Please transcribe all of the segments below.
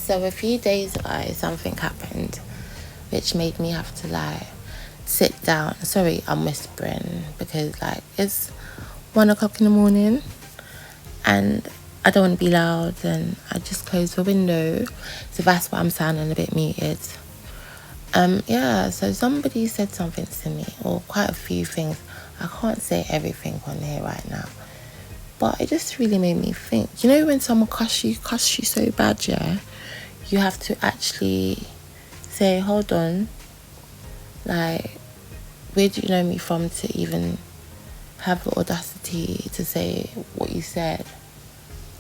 So a few days ago, something happened which made me have to like sit down. Sorry, I'm whispering because like it's 1 o'clock in the morning and I don't want to be loud, and I just closed the window, so that's why I'm sounding a bit muted. Yeah, so somebody said something to me, or quite a few things. I can't say everything on here right now, but it just really made me think. You know when someone cuss you so bad, yeah, you have to actually say, hold on, like, where do you know me from to even have the audacity to say what you said?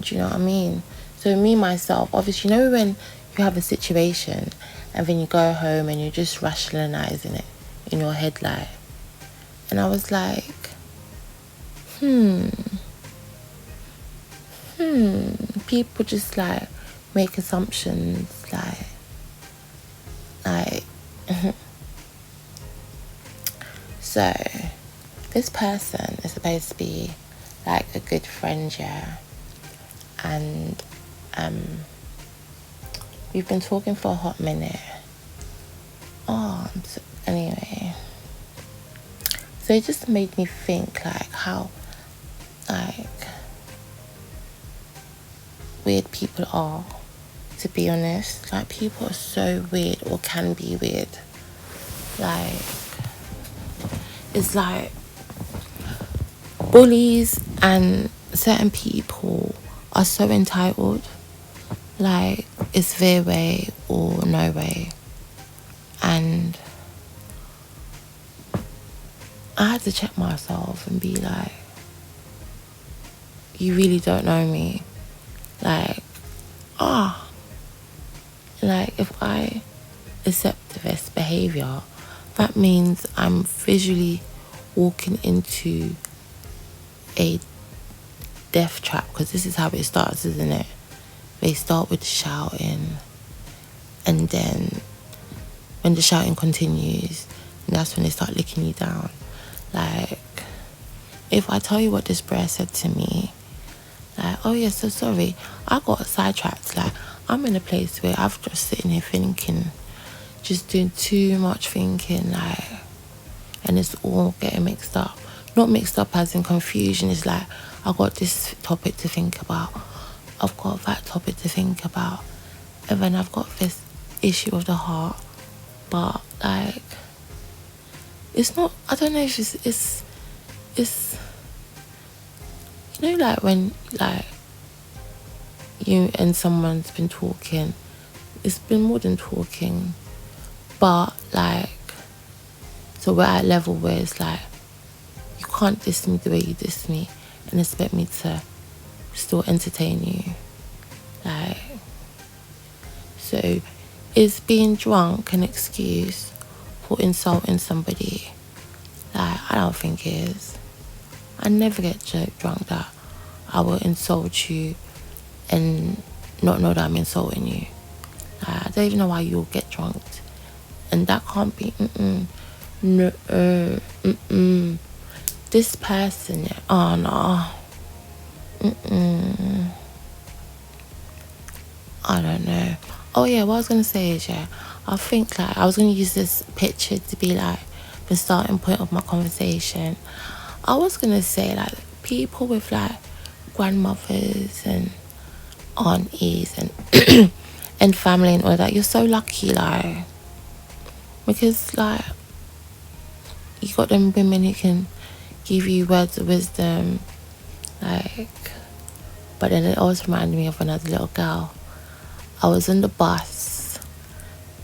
Do you know what I mean? So me, myself, obviously, you know when you have a situation and then you go home and you're just rationalizing it in your head, like, and I was like, people just like make assumptions, like, so this person is supposed to be like a good friend, yeah, and we've been talking for a hot minute. So anyway, so it just made me think like how like weird people are, to be honest. Like people are so weird, or can be weird. Like it's like bullies and certain people are so entitled. Like it's their way or no way. And I had to check myself and be like, you really don't know me. Like, like if I accept this behavior, that means I'm visually walking into a death trap, because this is how it starts, isn't it? They start with shouting, and then when the shouting continues, and that's when they start licking you down. Like, if I tell you what this bro said to me, like, oh yeah, so sorry, I got sidetracked. Like, I'm in a place where I've just sitting here thinking, just doing too much thinking, like, and it's all getting mixed up. Not mixed up as in confusion. It's like, I've got this topic to think about, I've got that topic to think about, and then I've got this issue of the heart. But like, it's not, I don't know if it's you know, like when like you and someone's been talking, it's been more than talking, but like, so we're at a level where it's like, you can't diss me the way you diss me and expect me to still entertain you. Like, so is being drunk an excuse for insulting somebody? Like, I don't think it is. I never get drunk that I will insult you and not know that I'm insulting you. Like, I don't even know why you'll get drunk, and that can't be. No, this person, yeah. Oh no. I don't know. Oh yeah, what I was gonna say is, yeah, I think like I was gonna use this picture to be like the starting point of my conversation. I was gonna say like people with like grandmothers and aunties and and family and all that, you're so lucky, like, because like you got them women who can give you words of wisdom, like. But then it always reminded me of another little girl. I was on the bus.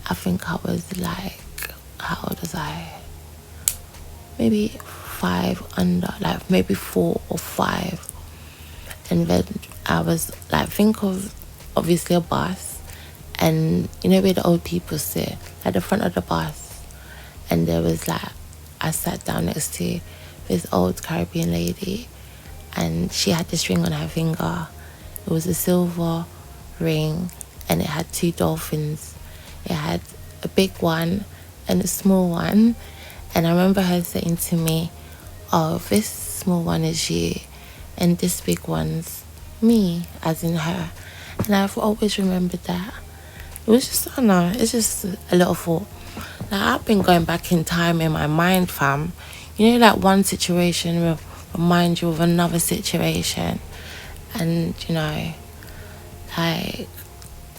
I think I was like, how old was I? Maybe 5 under, like maybe 4 or 5. And then I was like, think of obviously a bus, and you know where the old people sit, at the front of the bus. And there was like, I sat down next to this old Caribbean lady, and she had this ring on her finger. It was a silver ring, and it had 2 dolphins. It had a big one and a small one. And I remember her saying to me, oh, this small one is you, and this big one's me, as in her. And I've always remembered that. It was just, I don't know, it's just a little thought. Like, I've been going back in time in my mind, fam. You know, like one situation will remind you of another situation. And, you know, like,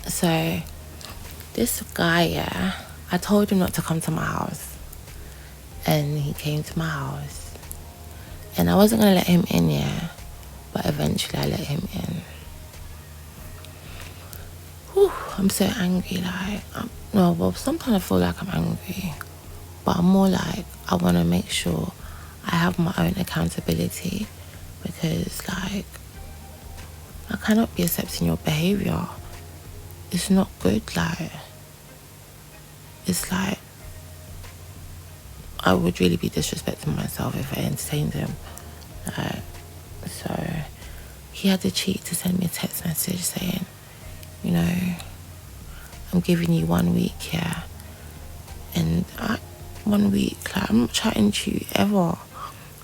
so this guy, yeah, I told him not to come to my house. And he came to my house. And I wasn't going to let him in, yeah. But eventually I let him in. Whew, I'm so angry, like, no, well, sometimes I feel like I'm angry. But I'm more like, I want to make sure I have my own accountability. Because, like, I cannot be accepting your behaviour. It's not good, like, it's like, I would really be disrespecting myself if I entertained him. Like, so, he had the cheek to send me a text message saying, you know, I'm giving you 1 week here. And 1 week, like, I'm not chatting to you ever.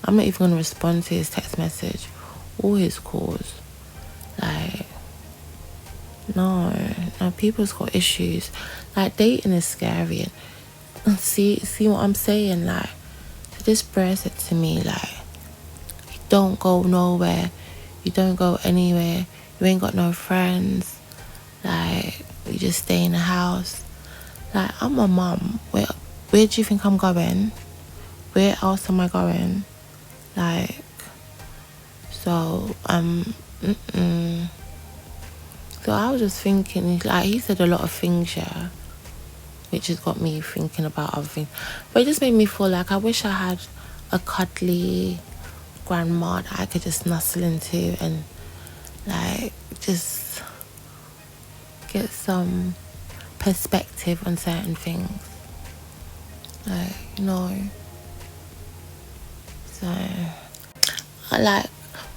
I'm not even going to respond to his text message or his calls. Like, no, people's got issues. Like, dating is scary. And see what I'm saying? Like, this bro said to me, like, you don't go nowhere. You don't go anywhere. You ain't got no friends. Like, you just stay in the house. Like, I'm a mum. Where do you think I'm going? Where else am I going? Like, so, So I was just thinking, like, he said a lot of things, yeah, which has got me thinking about other things. But it just made me feel like I wish I had a cuddly grandma that I could just nuzzle into and, like, just get some perspective on certain things. Like, you know. So, like,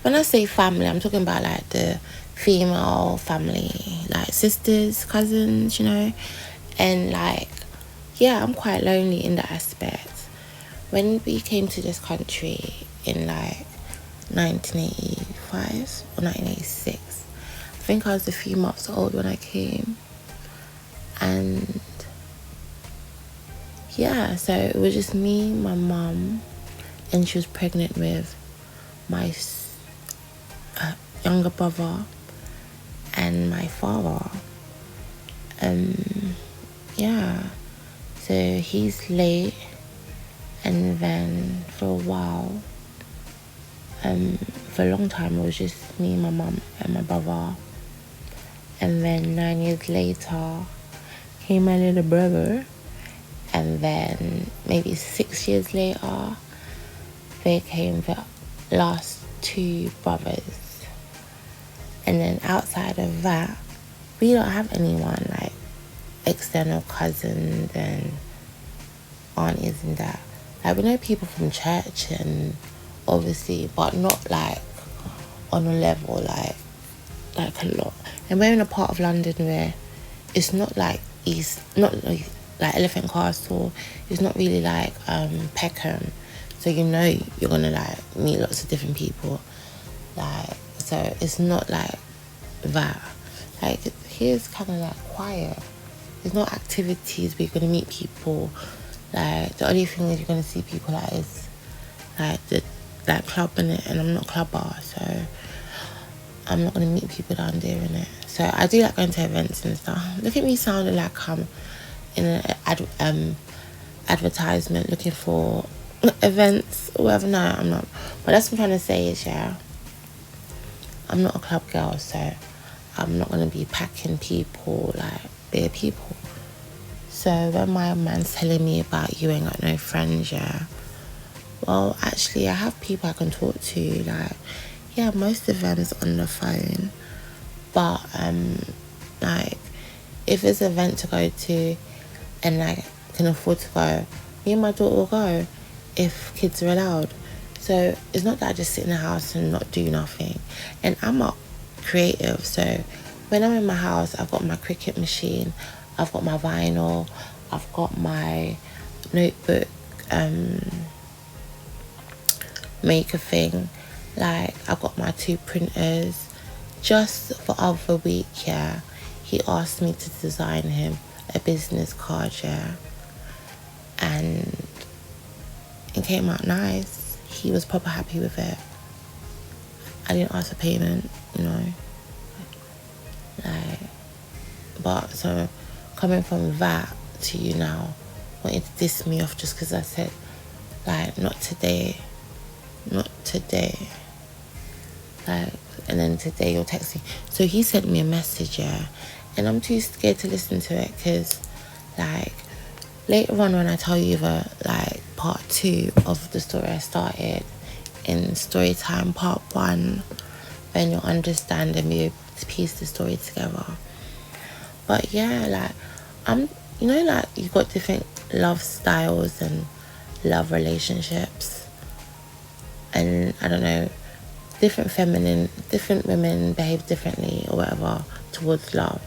when I say family, I'm talking about, like, the female family, like sisters, cousins, you know. And, like, yeah, I'm quite lonely in that aspect. When we came to this country in, like, 1985 or 1986, I think I was a few months old when I came. And yeah, so it was just me, my mum, and she was pregnant with my younger brother and my father. Yeah, so he's late, and then for a while, for a long time, it was just me, my mum, and my brother. And then 9 years later came my little brother, and then maybe 6 years later they came the last 2 brothers. And then outside of that, we don't have anyone, like external cousins and aunties and that. Like, we know people from church and obviously, but not like on a level like a lot. And we're in a part of London where it's not like not like Elephant Castle. It's not really like Peckham. So you know you're gonna like meet lots of different people. Like, so it's not like that. Like, here's kind of like quiet. There's no activities where you're gonna meet people. Like, the only thing is you're gonna see people that is like the club in it, and I'm not clubber, so I'm not gonna meet people down there in it. So I do like going to events and stuff. Look at me sounding like I'm in an advertisement looking for events or whatever. No, I'm not. But that's what I'm trying to say is, yeah, I'm not a club girl, so I'm not gonna be packing people, like bare people. So when my man's telling me about you ain't got no friends, yeah, well, actually I have people I can talk to. Like, yeah, most of them's on the phone, but like, if it's an event to go to and I can afford to go, me and my daughter will go if kids are allowed. So it's not that I just sit in the house and not do nothing. And I'm not creative, so when I'm in my house, I've got my cricket machine, I've got my vinyl, I've got my notebook maker thing, like I've got my 2 printers just for other week, yeah. he asked me to design him a business card, yeah, and it came out nice. He was proper happy with it. I didn't ask for payment, you know. Like, but so coming from that to you now wanting to diss me off just because I said, like, not today, not today. Like, and then today you're texting. So he sent me a message, yeah, and I'm too scared to listen to it because, like, later on when I tell you the, like, part 2 of the story I started in Storytime part 1, then you'll understand and be able to piece the story together. But yeah, like, you know, like, you've got different love styles and love relationships, and I don't know, different women behave differently or whatever towards love.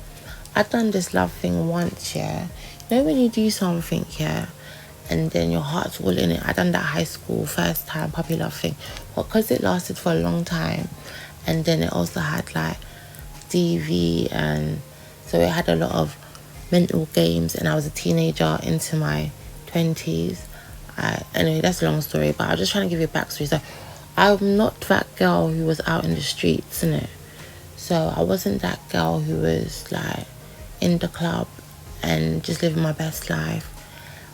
I've done this love thing once, yeah. You know when you do something, yeah, and then your heart's all in it. I done that high school first time puppy love thing, but because it lasted for a long time, and then it also had like DV, and so it had a lot of mental games, and I was a teenager into my 20s. Anyway, that's a long story, but I'm just trying to give you a backstory. So I'm not that girl who was out in the streets, innit? So I wasn't that girl who was like in the club and just living my best life.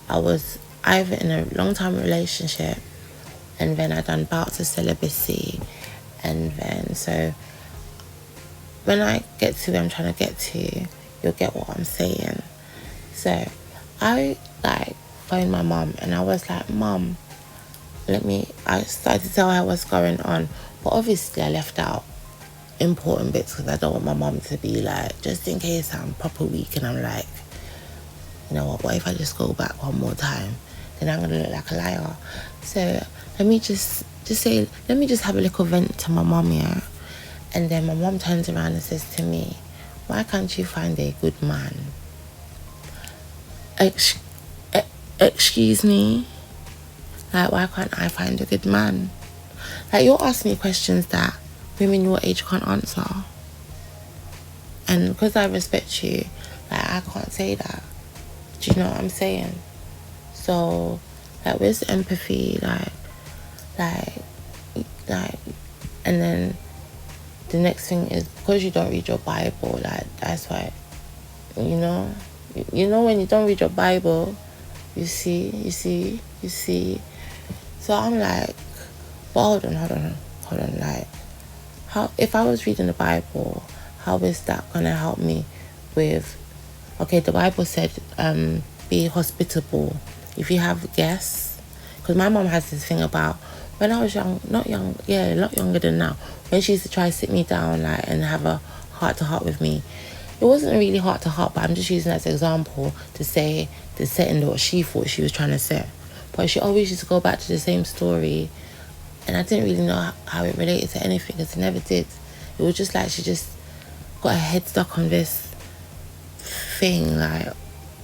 I was either in a long time relationship, and then I done bouts of celibacy, and then so when I get to where I'm trying to get to, you'll get what I'm saying. So I like phoned my mum and I was like, Mum, I started to tell her what's going on, but obviously I left out important bits because I don't want my mum to be like, just in case I'm proper weak and I'm like, you know what if I just go back one more time, then I'm gonna look like a liar. So let me just have a little vent to my mum, yeah. And then my mum turns around and says to me, why can't you find a good man? Excuse me? Like, why can't I find a good man? Like, you're asking me questions that women your age can't answer. And because I respect you, like, I can't say that. Do you know what I'm saying? So, like, where's the empathy? Like, and then the next thing is, because you don't read your Bible, like, that's why, you know when you don't read your Bible, you see. So I'm like, but hold on, like, how, if I was reading the Bible, how is that gonna help me with, okay, the Bible said, be hospitable if you have guests, because my mom has this thing about, when I was young, a lot younger than now, when she used to try to sit me down, like, and have a heart-to-heart with me, it wasn't really heart-to-heart, but I'm just using that as an example to say the setting that what she thought she was trying to set. But she always used to go back to the same story, and I didn't really know how it related to anything, because it never did. It was just like she just got her head stuck on this thing, like,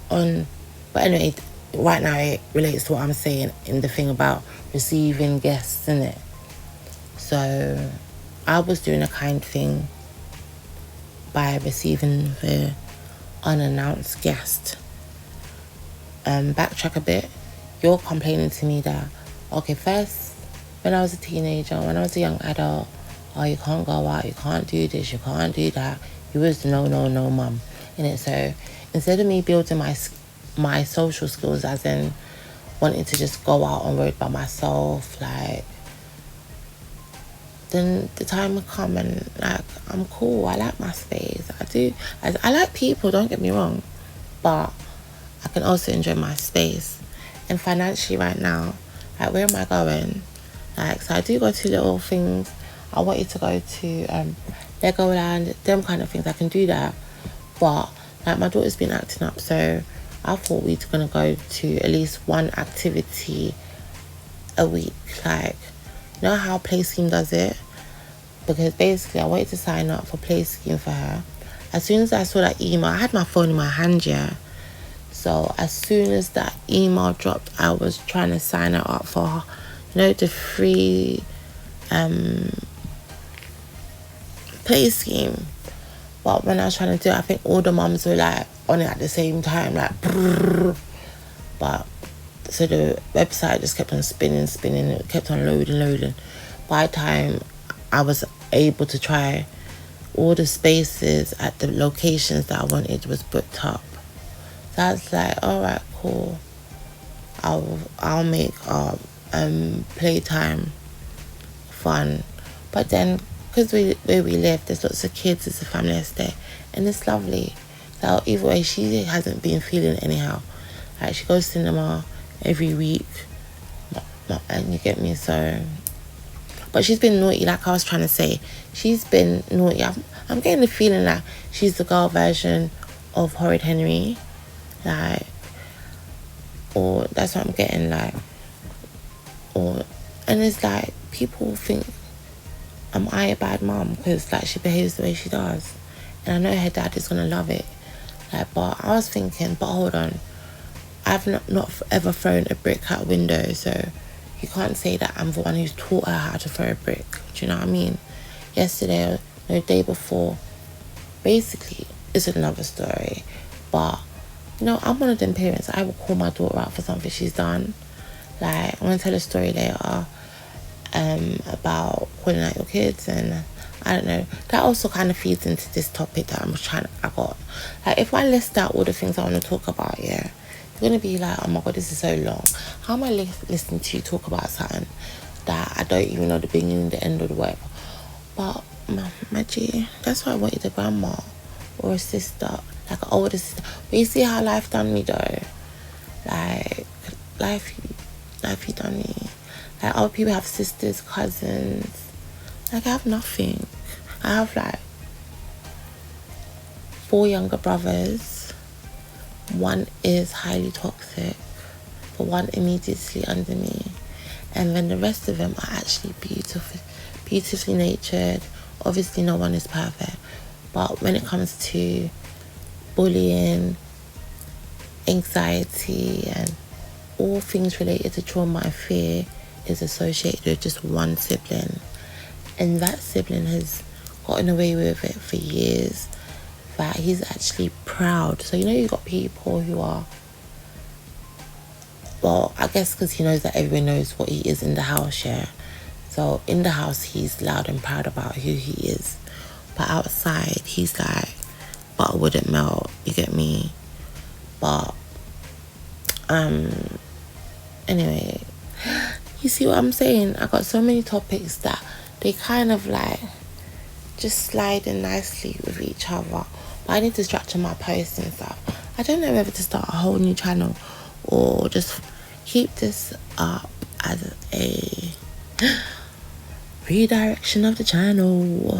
on, but anyway, right now it relates to what I'm saying in the thing about receiving guests, innit? So I was doing a kind thing by receiving the unannounced guest. Backtrack a bit, you're complaining to me that, okay, first, when I was a teenager, when I was a young adult, oh, you can't go out, you can't do this, you can't do that, you was no mum, innit? So instead of me building my social skills, as in wanting to just go out on road by myself, like, then the time will come and, like, I'm cool, I like my space, I like people, don't get me wrong, but I can also enjoy my space. And financially right now, like, where am I going? Like, so I do go to little things. I want you to go to Legoland, them kind of things, I can do that, but like, my daughter's been acting up, so I thought we were going to go to at least one activity a week. Like, you know how Play Scheme does it? Because basically I wanted to sign up for Play Scheme for her. As soon as I saw that email, I had my phone in my hand, yeah. So as soon as that email dropped, I was trying to sign her up for, the free Play Scheme. But when I was trying to do it, I think all the mums were like on it at the same time, like brrr. But so the website just kept on spinning, it kept on loading. By the time I was able to try, all the spaces at the locations that I wanted was booked up. So I was like, alright, cool. I'll make playtime fun. But then, because where we live, there's lots of kids, it's a family estate, and it's lovely. So either way, she hasn't been feeling anyhow. Like, she goes to cinema every week, and you get me, so... But she's been naughty, like I was trying to say. She's been naughty. I'm getting the feeling like she's the girl version of Horrid Henry. Like, or that's what I'm getting, like. And it's like, people think, am I a bad mum? Because, like, she behaves the way she does. And I know her dad is going to love it. Like, but I was thinking, but hold on. I've not ever thrown a brick out a window, so you can't say that I'm the one who's taught her how to throw a brick. Do you know what I mean? Yesterday, the day before, basically, it's another story. But, I'm one of them parents. I will call my daughter out for something she's done. Like, I'm going to tell a story later about calling out your kids, and I don't know. That also kind of feeds into this topic that I got. Like, if I list out all the things I want to talk about, yeah, you're going to be like, oh my God, this is so long. How am I listening to you talk about something that I don't even know the beginning and the end of the word? But, my G, that's why I wanted a grandma or a sister, like an older sister. But you see how life done me, though? Like, life you done me. Like, other people have sisters, cousins. Like, I have nothing. I have, like, 4 younger brothers. One is highly toxic. The one immediately under me. And then the rest of them are actually beautifully natured. Obviously, no one is perfect. But when it comes to bullying, anxiety, and all things related to trauma and fear is associated with just one sibling. And that sibling has gotten away with it for years. That he's actually proud. So, you've got people who are... Well, I guess because he knows that everyone knows what he is in the house, yeah. So, in the house, he's loud and proud about who he is. But outside, he's like, butter wouldn't melt, you get me? But, anyway, you see what I'm saying? I got so many topics that they kind of like just slide in nicely with each other. But I need to structure my posts and stuff. I don't know whether to start a whole new channel or just keep this up as a redirection of the channel.